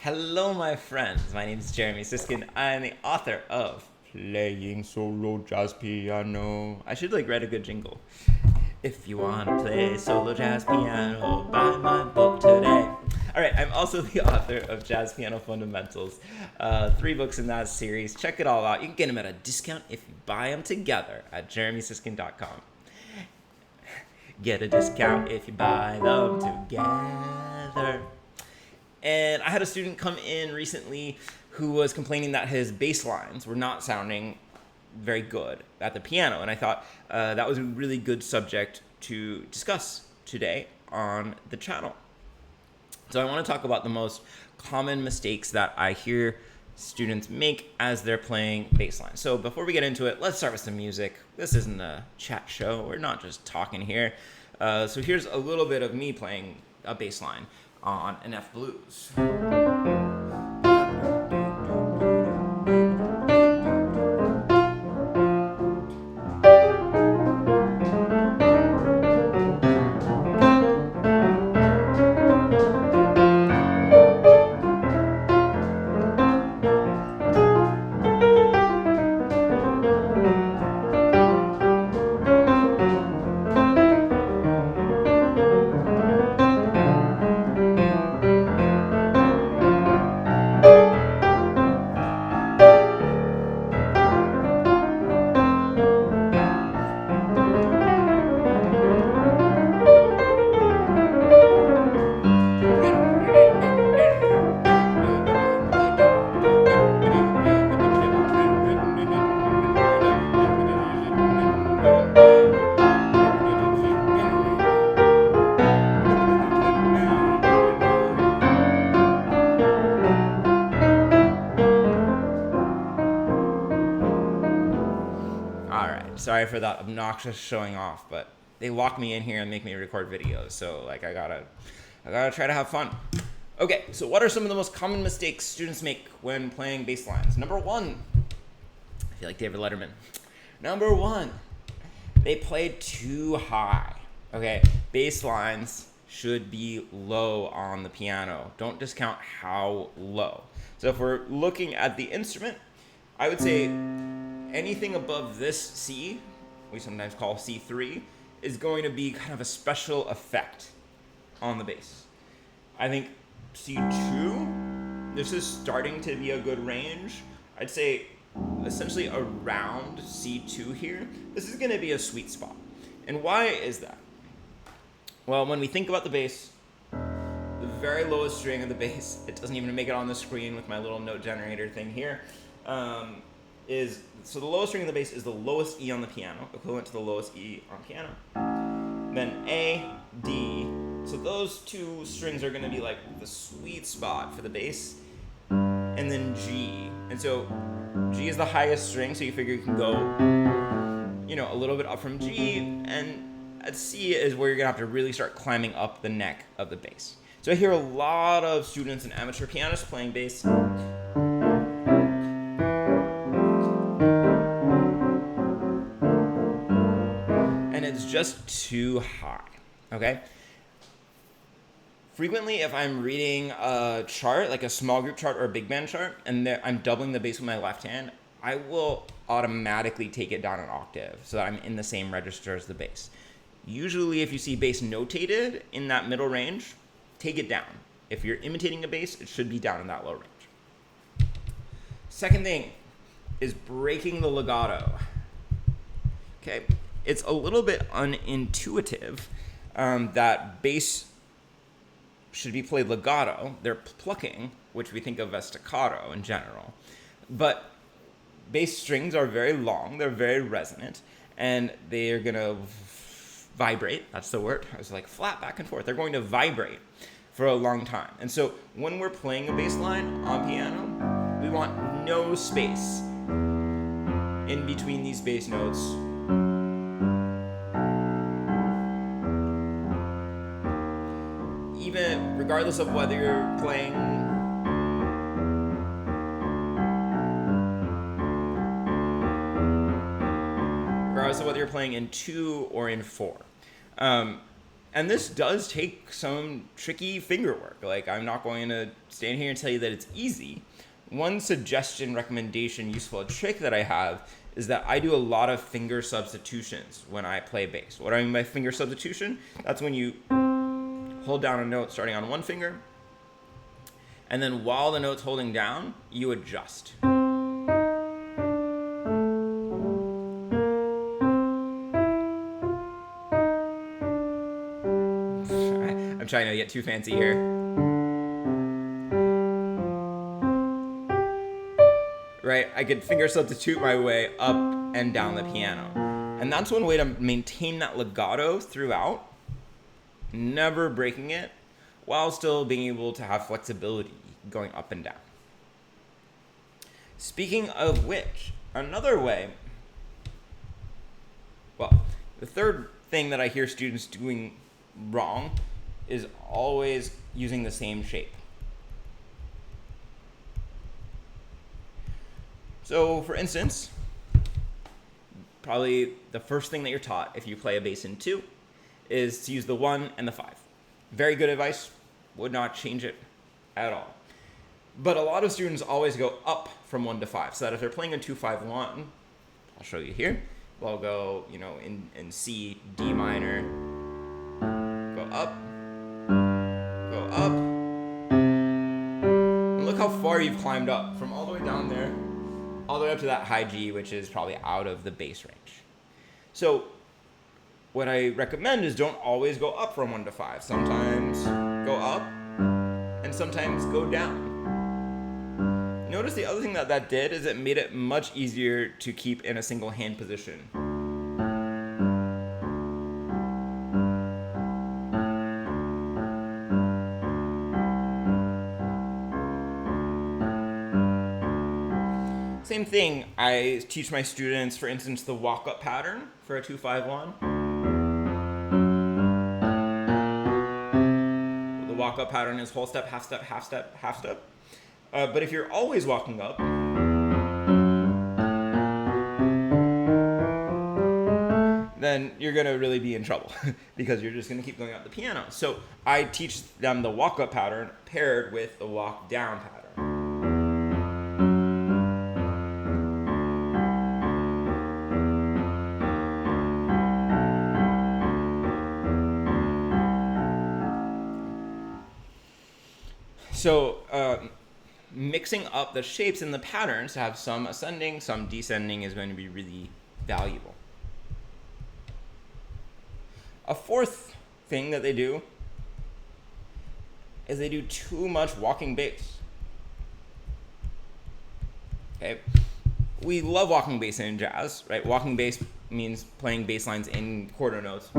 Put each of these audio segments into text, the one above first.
Hello, my friends. My name is Jeremy Siskind. I am the author of Playing Solo Jazz Piano. I should write a good jingle. If you want to play solo jazz piano, buy my book today. All right, I'm also the author of Jazz Piano Fundamentals. 3 books in that series. Check it all out. You can get them at a discount if you buy them together at jeremysiskind.com. Get a discount if you buy them together. And I had a student come in recently who was complaining that his bass lines were not sounding very good at the piano. And I thought that was a really good subject to discuss today on the channel. So I want to talk about the most common mistakes that I hear students make as they're playing bass lines. So before we get into it, let's start with some music. This isn't a chat show. We're not just talking here. So here's a little bit of me playing a bass line on an F blues. Sorry for that obnoxious showing off, but they lock me in here and make me record videos, so I gotta try to have fun. Okay, so what are some of the most common mistakes students make when playing bass lines? Number one, I feel like David Letterman. Number one, they play too high. Okay, bass lines should be low on the piano. Don't discount how low. So if we're looking at the instrument, I would say anything above this C, we sometimes call C3, is going to be kind of a special effect on the bass. I think C2, this is starting to be a good range. I'd say essentially around C2 here, this is going to be a sweet spot. And why is that? Well, when we think about the bass, the very lowest string of the bass, it doesn't even make it on the screen with my little note generator thing here, so the lowest string of the bass is the lowest E on the piano, equivalent to the lowest E on piano. Then A, D. So those two strings are going to be like the sweet spot for the bass. And then G. And so G is the highest string, so you figure you can go, a little bit up from G. And at C is where you're going to have to really start climbing up the neck of the bass. So I hear a lot of students and amateur pianists playing bass. Just too high, okay? Frequently, if I'm reading a chart, like a small group chart or a big band chart, and I'm doubling the bass with my left hand, I will automatically take it down an octave so that I'm in the same register as the bass. Usually, if you see bass notated in that middle range, take it down. If you're imitating a bass, it should be down in that low range. Second thing is breaking the legato, okay? It's a little bit unintuitive that bass should be played legato. They're plucking, which we think of as staccato in general. But bass strings are very long, they're very resonant, and they're going to vibrate. That's the word. I was flat back and forth. They're going to vibrate for a long time. And so when we're playing a bass line on piano, we want no space in between these bass notes. Even regardless of whether you're playing in 2 or in 4. And this does take some tricky finger work. Like, I'm not going to stand here and tell you that it's easy. One suggestion, recommendation, useful trick that I have is that I do a lot of finger substitutions when I play bass. What do I mean by finger substitution? That's when you hold down a note starting on one finger, and then while the note's holding down, you adjust. I'm trying to get too fancy here. Right? I could finger substitute my way up and down the piano. And that's one way to maintain that legato throughout, never breaking it, while still being able to have flexibility going up and down. Speaking of which, another way, well, the third thing that I hear students doing wrong is always using the same shape. So, for instance, probably the first thing that you're taught if you play a bass in 2 is to use the 1 and the 5. Very good advice, would not change it at all. But a lot of students always go up from 1 to 5, so that if they're playing a 2-5-1, I'll show you here, we'll go, in C, D minor, go up, and look how far you've climbed up, from all the way down there, all the way up to that high G, which is probably out of the bass range. So what I recommend is don't always go up from 1 to 5. Sometimes go up and sometimes go down. Notice the other thing that did is it made it much easier to keep in a single hand position. Same thing, I teach my students, for instance, the walk-up pattern for a 2-5-1. The walk-up pattern is whole step, half step, half step, half step. But if you're always walking up, then you're going to really be in trouble because you're just going to keep going up the piano. So I teach them the walk-up pattern paired with the walk-down pattern. So mixing up the shapes and the patterns to have some ascending, some descending is going to be really valuable. A fourth thing that they do is they do too much walking bass. Okay, we love walking bass in jazz, right? Walking bass means playing bass lines in quarter notes.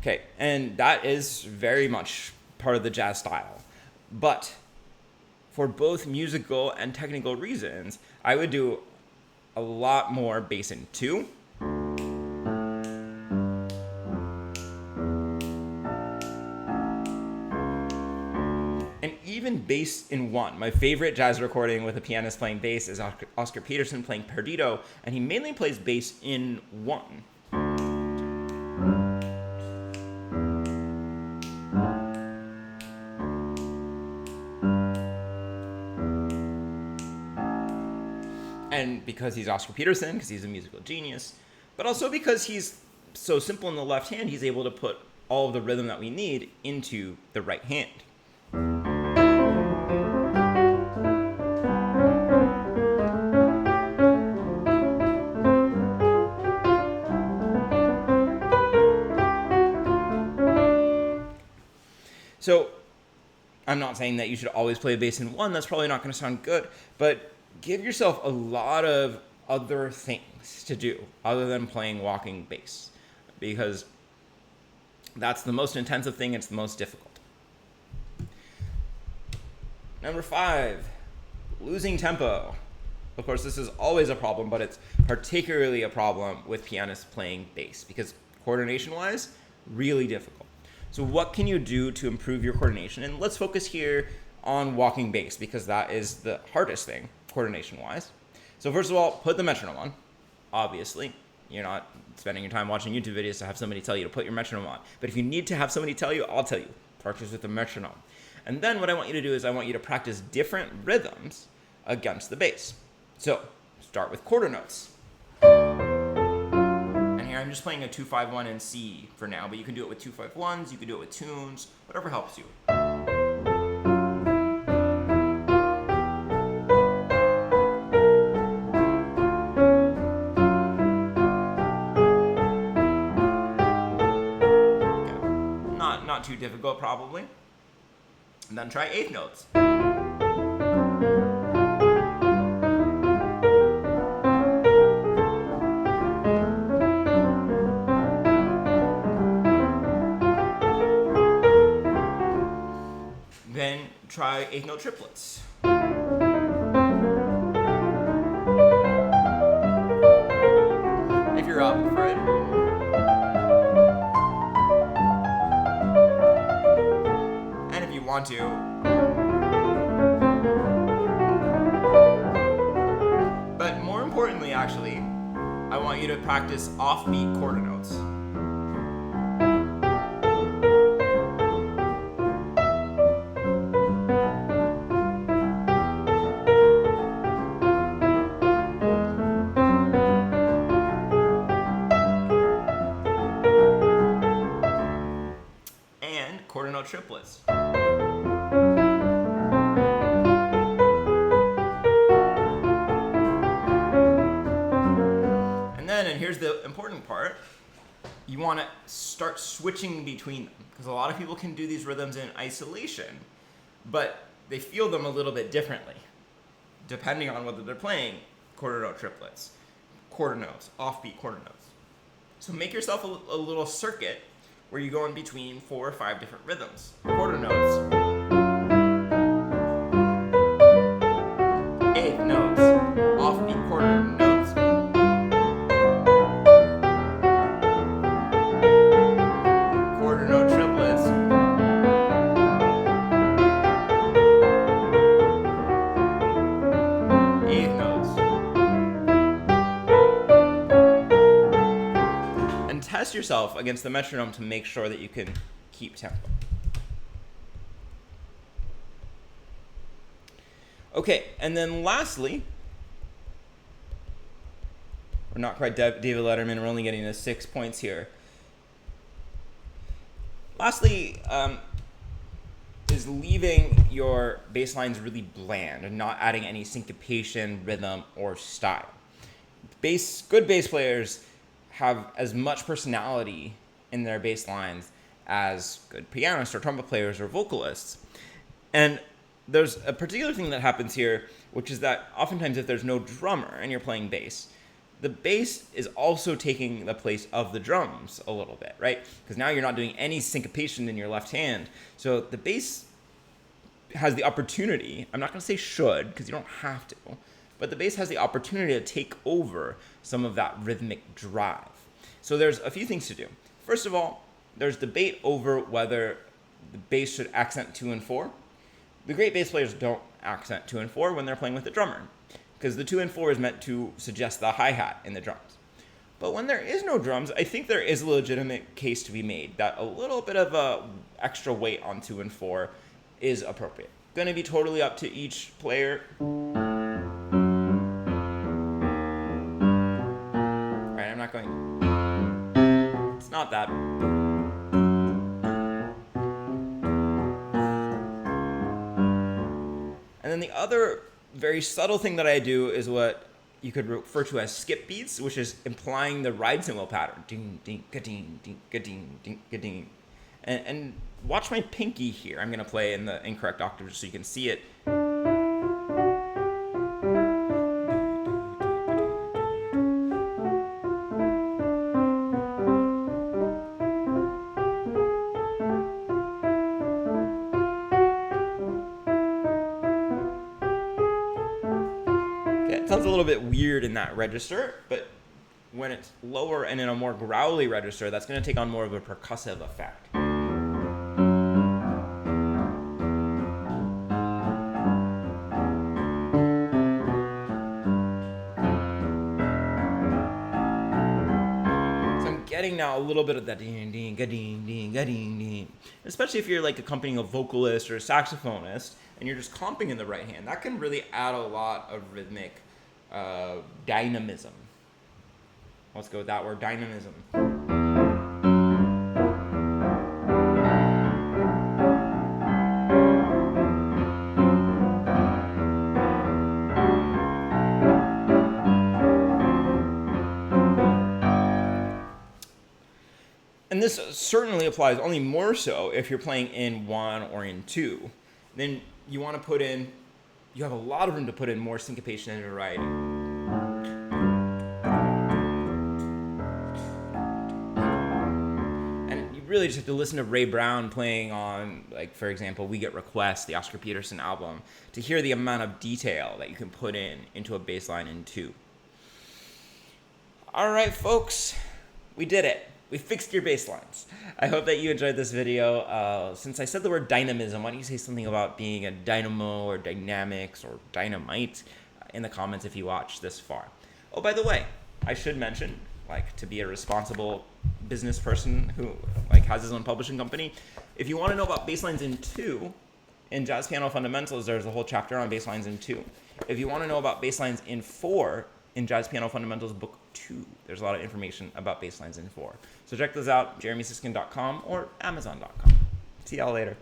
Okay, and that is very much part of the jazz style. But for both musical and technical reasons, I would do a lot more bass in 2. And even bass in 1. My favorite jazz recording with a pianist playing bass is Oscar Peterson playing Perdido, and he mainly plays bass in 1. And because he's Oscar Peterson, because he's a musical genius, but also because he's so simple in the left hand, he's able to put all of the rhythm that we need into the right hand. So I'm not saying that you should always play bass in 1. That's probably not going to sound good, but give yourself a lot of other things to do other than playing walking bass, because that's the most intensive thing. It's the most difficult. Number 5, losing tempo. Of course, this is always a problem, but it's particularly a problem with pianists playing bass because coordination-wise, really difficult. So what can you do to improve your coordination? And let's focus here on walking bass because that is the hardest thing coordination-wise. So first of all, put the metronome on. Obviously, you're not spending your time watching YouTube videos to have somebody tell you to put your metronome on. But if you need to have somebody tell you, I'll tell you. Practice with the metronome. And then what I want you to do is I want you to practice different rhythms against the bass. So start with quarter notes. And here I'm just playing a 2-5-1 in C for now, but you can do it with 2-5-1s, you can do it with tunes, whatever helps you. Not too difficult, probably. And then try eighth notes. Then try eighth note triplets. If you're up for it. Want to. But more importantly, actually, I want you to practice offbeat quarter notes. And quarter note triplets. And here's the important part. You want to start switching between them because a lot of people can do these rhythms in isolation, but they feel them a little bit differently depending on whether they're playing quarter note triplets, quarter notes, offbeat quarter notes. So make yourself a little circuit where you go in between 4 or 5 different rhythms. Quarter notes, eighth notes, offbeat quarter notes, quarter note triplets, eighth notes. And test yourself against the metronome to make sure that you can keep tempo. Okay, and then lastly, we're not quite David Letterman, we're only getting to 6 points here. Lastly, is leaving your bass lines really bland and not adding any syncopation, rhythm, or style. Good bass players have as much personality in their bass lines as good pianists or trumpet players or vocalists. And there's a particular thing that happens here, which is that oftentimes if there's no drummer and you're playing bass, the bass is also taking the place of the drums a little bit, right? Because now you're not doing any syncopation in your left hand. So the bass has the opportunity, I'm not going to say should, because you don't have to, but the bass has the opportunity to take over some of that rhythmic drive. So there's a few things to do. First of all, there's debate over whether the bass should accent 2 and 4. The great bass players don't accent 2 and 4 when they're playing with the drummer, because the 2 and 4 is meant to suggest the hi-hat in the drums. But when there is no drums, I think there is a legitimate case to be made that a little bit of a extra weight on 2 and 4 is appropriate. Going to be totally up to each player. All right, I'm not going. It's not that. And then the other very subtle thing that I do is what you could refer to as skip beats, which is implying the ride cymbal pattern. Ding, ding, ka-ding, ding, ka-ding, ding, ka-ding. And watch my pinky here. I'm going to play in the incorrect octave just so you can see it. It sounds a little bit weird in that register, but when it's lower and in a more growly register, that's going to take on more of a percussive effect. getting now a little bit of that ding ding ga ding ding ga ding ding. Especially if you're like accompanying a vocalist or a saxophonist and you're just comping in the right hand, that can really add a lot of rhythmic dynamism. Let's go with that word, dynamism. And this certainly applies only more so if you're playing in 1 or in 2. Then you want to put in, you have a lot of room to put in more syncopation and variety. And you really just have to listen to Ray Brown playing on, like, for example, We Get Requests, the Oscar Peterson album, to hear the amount of detail that you can put into a bass line in 2. All right, folks, we did it. We fixed your bass lines. I hope that you enjoyed this video. Since I said the word dynamism, why don't you say something about being a dynamo or dynamics or dynamite in the comments if you watched this far. Oh, by the way, I should mention, like, to be a responsible business person who like has his own publishing company, if you want to know about bass lines in 2, in Jazz Piano Fundamentals, there's a whole chapter on bass lines in 2. If you want to know about bass lines in 4, in Jazz Piano Fundamentals Book 2, there's a lot of information about bass lines in 4. So check those out, jeremysiskind.com or amazon.com. See y'all later.